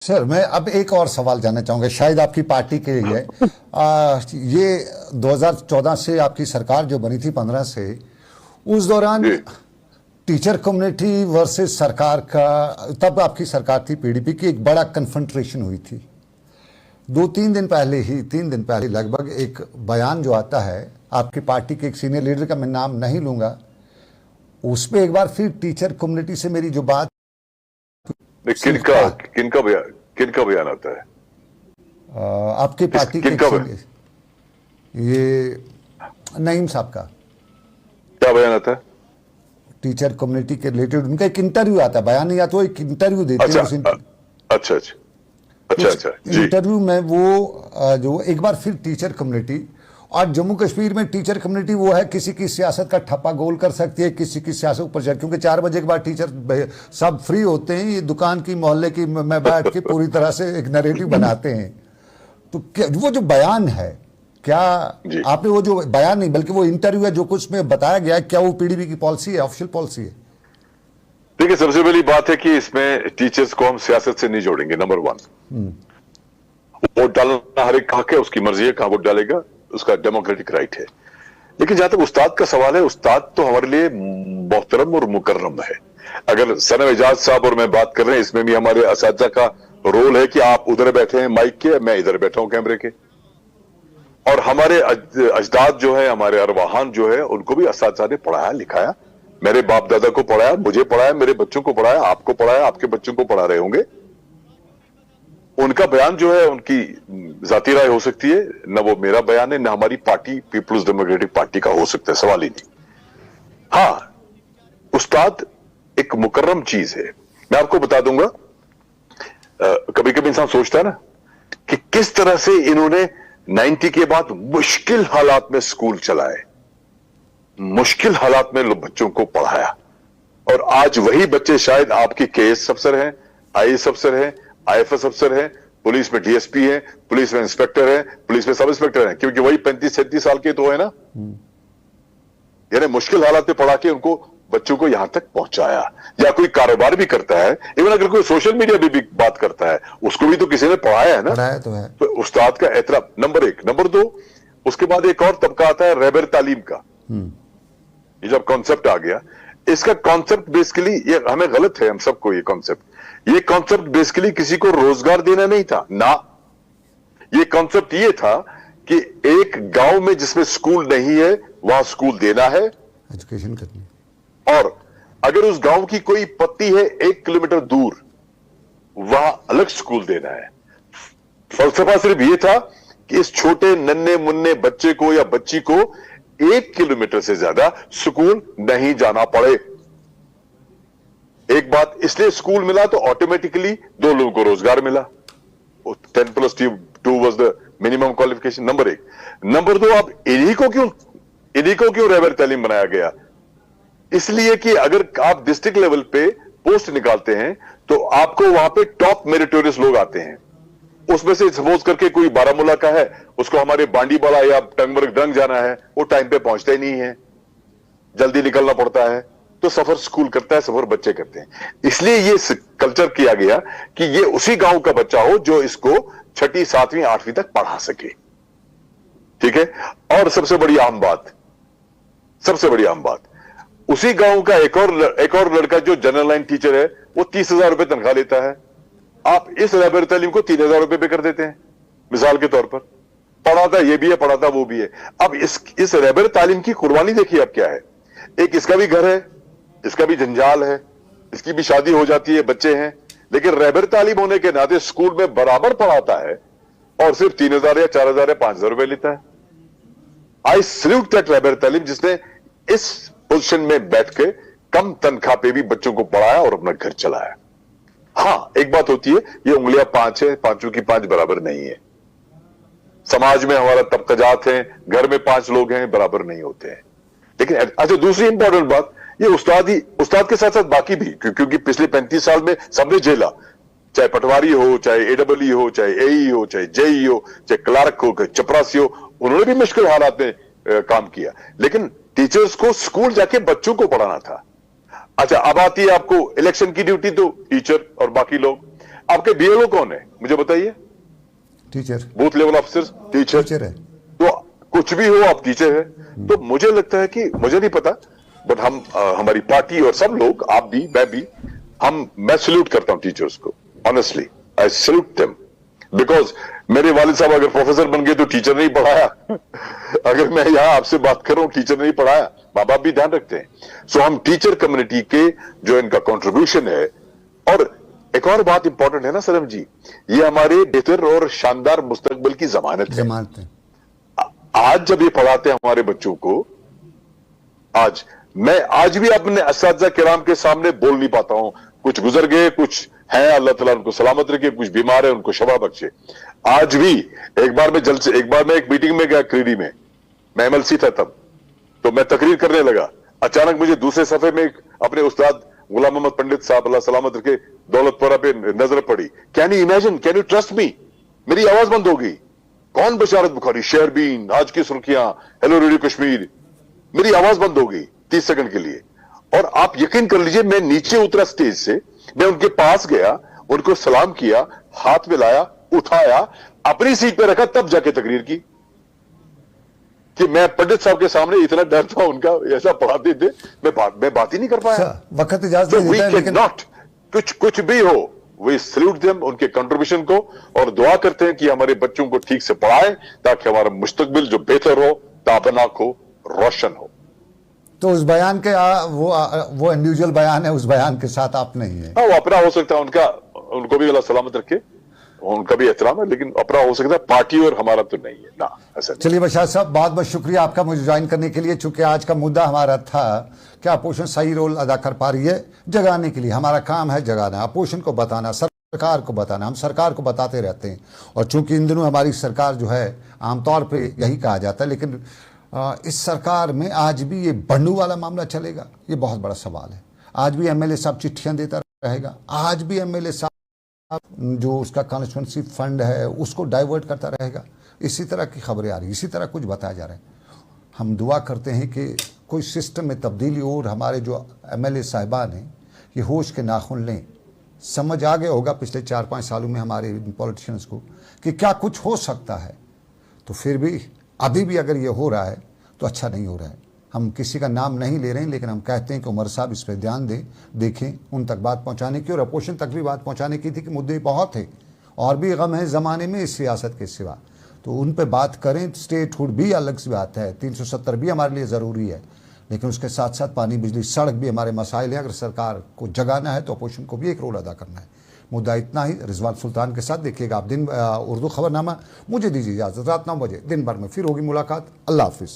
Sir, मैं अब एक और सवाल जानना चाहूंगा, शायद आपकी पार्टी के लिए। ये 2014 से आपकी सरकार जो बनी थी, 15 से, उस दौरान जी टीचर कम्युनिटी वर्सेस सरकार का, तब आपकी सरकार थी पीडीपी की, एक बड़ा कन्फ्रंट्रेशन हुई थी। 3 दिन पहले लगभग एक बयान जो आता है आपकी पार्टी के एक सीनियर लीडर का, मैं नाम नहीं लूंगा, उसमें एक बार फिर टीचर कम्युनिटी से मेरी जो बात किनका बयान आता है? आपकी पार्टी के ये नईम साहब का क्या बयान आता है? टीचर कम्युनिटी के रिलेटेड उनका एक इंटरव्यू आता है, बयान नहीं आता, वो एक इंटरव्यू देते हैं। अच्छा जी। इंटरव्यू में वो जो एक बार फिर टीचर कम्युनिटी, और जम्मू कश्मीर में टीचर कम्युनिटी वो है, किसी की सियासत का ठप्पा गोल कर सकती है, किसी की सियासत ऊपर चढ़, क्योंकि 4 बजे के बाद टीचर सब फ्री होते हैं, ये दुकान की मोहल्ले की में बैठ के पूरी तरह से एक नैरेटिव बनाते हैं। तो वो जो बयान है, क्या आपने वो जो बयान नहीं बल्कि वो इंटरव्यू है जो कुछ में बताया गया है, क्या वो पीडीपी की पॉलिसी है, ऑफिशियल पॉलिसी है? देखिए, सबसे पहली बात है कि इसमें टीचर्स को हम सियासत से नहीं जोड़ेंगे। नंबर 1, वोट डालना हर एक हक है, उसकी मर्जी है कहां वोट डालेगा, उसका डेमोक्रेटिक राइट है। लेकिन जहां तक उस्ताद का सवाल है, उस्ताद तो हमारे लिए मोहतरम और मुकर्रम है। अगर सनम एजाज साहब और मैं बात कर रहे हैं, इसमें भी हमारे असातिज़ा का रोल है कि आप उधर बैठे हैं माइक के, मैं इधर बैठा हूं कैमरे के। और हमारे अजदाद जो है, हमारे अरवाहान जो है, उनको भी असातिज़ा ने पढ़ाया लिखाया। मेरे बाप दादा को पढ़ाया, मुझे पढ़ाया, मेरे बच्चों को पढ़ाया, आपको पढ़ाया, आपके बच्चों को पढ़ा रहे होंगे। उनका बयान जो है उनकी जाती राय हो सकती है, न वो मेरा बयान है, न हमारी पार्टी पीपल्स डेमोक्रेटिक पार्टी का हो सकता है, सवाल ही नहीं। हाँ, उस्ताद एक मुकर्रम चीज है। मैं आपको बता दूंगा, कभी कभी इंसान सोचता है ना कि किस तरह से इन्होंने 90 के बाद मुश्किल हालात में स्कूल चलाए, मुश्किल हालात में बच्चों को पढ़ाया, और आज वही बच्चे शायद आपके केएस अफसर हैं, आईएएस अफसर हैं, आईएफएस अफसर हैं, पुलिस में डीएसपी हैं, पुलिस में इंस्पेक्टर हैं, पुलिस में सब इंस्पेक्टर हैं, क्योंकि वही 35-37 साल के तो है ना। यानी मुश्किल हालात में पढ़ा के उनको, बच्चों को यहां तक पहुंचाया। या कोई कारोबार भी करता है, इवन अगर कोई सोशल मीडिया भी बात करता है, उसको भी तो किसी ने पढ़ाया है ना। पढ़ाया तो है। तो उस्ताद का एहतराम नंबर 1। नंबर 2, उसके बाद एक और तबका आता है रहबर तालीम का। ये जब कॉन्सेप्ट आ गया, इसका कॉन्सेप्ट बेसिकली, ये हमें गलत है हम सबको, ये कॉन्सेप्ट बेसिकली किसी को रोजगार देना नहीं था ना। ये कॉन्सेप्ट ये था कि एक गांव में जिसमें स्कूल नहीं है, वहां स्कूल देना है, एजुकेशन करनी, और अगर उस गांव की कोई पत्ती है 1 किलोमीटर दूर, वहां अलग स्कूल देना है। फलसफा सिर्फ ये था कि इस छोटे नन्हे मुन्ने बच्चे को या बच्ची को 1 किलोमीटर से ज्यादा स्कूल नहीं जाना पड़े। एक बात, इसलिए स्कूल मिला तो ऑटोमेटिकली 2 लोगों को रोजगार मिला। 10+2 was the minimum qualification. Number 1। Number 2, अब इन्हीं को क्यों रहबर तालीम बनाया गया? इसलिए कि अगर आप डिस्ट्रिक्ट लेवल पे पोस्ट निकालते हैं तो आपको वहां पे टॉप मेरिटोरियस लोग आते हैं। उसमें से सपोज करके कोई बारामूला का है, उसको हमारे बांडीवाला या टंगमर्ग डंग जाना है, वो टाइम पे पहुंचता ही नहीं है, जल्दी निकलना पड़ता है, तो सफर स्कूल करता है, सफर बच्चे करते हैं। इसलिए ये कल्चर किया गया कि ये उसी गांव का बच्चा हो जो इसको 6ठी 7वीं 8वीं तक पढ़ा सके। ठीक है। और सबसे बड़ी अहम बात, उसी गांव का एक और लड़का जो जनरल लाइन टीचर है, वो 30,000 रुपए तनख्वाह लेता है। आप इस रहबर तालीम को 3,000 रुपए पे कर देते हैं, मिसाल के तौर पर। पढ़ाता ये भी है, पढ़ाता वो भी है। अब इस रहबर तालीम की कुर्बानी देखिए अब क्या है। एक इसका भी घर है, इसका भी जंजाल है, इसकी भी शादी हो जाती है, बच्चे हैं, लेकिन रहबर तालीम होने के नाते स्कूल में बराबर पढ़ाता है और सिर्फ 3,000 या 4,000 या 5,000 रुपए लेता है। आई सल्यूट दैट रहबर तालीम जिसने इस पोजीशन में बैठ के कम तनख्वाह पे भी बच्चों को पढ़ाया और अपना घर चलाया। हाँ, एक बात होती है, ये उंगलियां 5 है, 5 की 5 बराबर नहीं है। समाज में हमारा तबकाजात है, घर में 5 लोग हैं, बराबर नहीं होते हैं। लेकिन अच्छा, दूसरी इंपॉर्टेंट बात, ये उस्ताद के साथ साथ बाकी भी, क्योंकि पिछले 35 साल में सबने झेला, चाहे पटवारी हो, चाहे एडब्ल्यू हो, चाहे एई हो, चाहे जेई हो, चाहे क्लार्क हो, चाहे चपरासी हो, उन्होंने भी मुश्किल हालात में काम किया। लेकिन टीचर्स को स्कूल जाके बच्चों को पढ़ाना था। अच्छा, अब आती है आपको इलेक्शन की ड्यूटी, तो टीचर और बाकी लोग, आपके बीएलओ कौन है मुझे बताइए? Teacher, booth level officers, teacher है। तो कुछ भी हो आप टीचर है। तो मुझे लगता है कि मुझे नहीं पता, बट हम हमारी पार्टी और सब लोग, आप भी, मैं भी, मैं सल्यूट करता हूं टीचर्स को। Honestly I salute them, because मेरे वालिद साहब अगर प्रोफेसर बन गए तो टीचर नहीं पढ़ाया। अगर मैं यहां आपसे बात कर रहा हूं, टीचर नहीं पढ़ाया। माँ बाप भी ध्यान रखते हैं। सो हम टीचर कम्युनिटी के जो इनका कंट्रीब्यूशन है, और एक और बात इंपॉर्टेंट है ना सरम जी, ये हमारे बेहतर और शानदार मुस्तकबिल की जमानत है। आज जब ये पढ़ाते हैं हमारे बच्चों को, मैं आज भी अपने असातिज़ा किराम के सामने बोल नहीं पाता हूं। कुछ गुजर गए, कुछ हैं, अल्लाह ताला उनको सलामत रखे, कुछ बीमार है उनको शफा बख्शे। आज भी एक बार मैं एक मीटिंग में गया क्रीडी में, मैं एमएलसी था तब, तो मैं तकरीर करने लगा। अचानक मुझे दूसरे सफे में अपने उस्ताद गुलाम मोहम्मद पंडित साहब अल्लाह सलामत रखे दौलतपुरा पे नजर पड़ी। Can you imagine, can you trust me, मेरी आवाज बंद हो गई। कौन बशारत बुखारी, शेरबीन, आज की सुर्खियां, हेलो रेडियो कश्मीर, मेरी आवाज बंद हो गई 30 सेकंड के लिए। और आप यकीन कर लीजिए, मैं नीचे उतरा स्टेज से, मैं उनके पास गया, उनको सलाम किया, हाथ मिलाया, उठाया, अपनी सीट पे रखा, तब जाके तकरीर की। कि मैं पंडित साहब के सामने इतना डर था उनका, ऐसा पढ़ाते थे, मैं बात ही नहीं कर पाया। वक्त इजाजत नहीं देता है, लेकिन नॉट कुछ भी हो, वी सल्यूट देम, उनके कंट्रीब्यूशन को, और दुआ करते हैं कि हमारे बच्चों को ठीक से पढ़ाएं ताकि हमारा मुस्तकबिल जो बेहतर हो, ताबनाक हो, रोशन हो। तो उस बयान के वो इंडिविजुअल बयान है, उस बयान के साथ आप नहीं है। हाँ, वो अपना हो सकता है, उनको भी अल्लाह सलामत रखे, उनका भी एहतराम है, लेकिन अपना हो सकता है, पार्टी और हमारा तो नहीं है ना, ऐसा नहीं। चलिए बशार साहब, बहुत बहुत शुक्रिया आपका मुझे ज्वाइन करने के लिए। चूंकि आज का मुद्दा हमारा था कि अपोजिशन सही रोल अदा कर पा रही है जगाने के लिए। हमारा काम है जगाना, अपोजिशन को बताना, सरकार को बताना। हम सरकार को बताते रहते हैं, और चूंकि इन दिनों हमारी सरकार जो है, आमतौर पर यही कहा जाता है, लेकिन इस सरकार में आज भी ये बंडू वाला मामला चलेगा, ये बहुत बड़ा सवाल है। आज भी एमएलए साहब चिट्ठियां देता रहेगा, आज भी एमएलए साहब जो उसका कॉन्स्टिट्यूंसी फंड है उसको डाइवर्ट करता रहेगा। इसी तरह की खबरें आ रही, इसी तरह कुछ बताया जा रहा है। हम दुआ करते हैं कि कोई सिस्टम में तब्दीली हो, और हमारे जो एमएलए साहिबान हैं ये होश के नाखून लें। समझ आ गया होगा पिछले 4-5 सालों में हमारे पॉलिटिशियंस को कि क्या कुछ हो सकता है, तो फिर भी अभी भी अगर ये हो रहा है तो अच्छा नहीं हो रहा है। हम किसी का नाम नहीं ले रहे हैं, लेकिन हम कहते हैं कि उमर साहब इस पर ध्यान देखें, उन तक बात पहुंचाने की, और अपोजिशन तक भी बात पहुंचाने की थी कि मुद्दे बहुत थे और भी गम है ज़माने में इस सियासत के सिवा, तो उन पे बात करें। स्टेटहुड भी अलग सी बात है, 370 भी हमारे लिए ज़रूरी है, लेकिन उसके साथ साथ पानी, बिजली, सड़क भी हमारे मसाइल हैं। अगर सरकार को जगाना है तो अपोजिशन को भी एक रोल अदा करना है। मुद्दा इतना ही। रिजवान सुल्तान के साथ देखिएगा आप दिन उर्दू खबरनामा। मुझे दीजिए इजाज़त, रात 9 बजे दिन भर में फिर होगी मुलाकात। अल्लाह हाफिज़।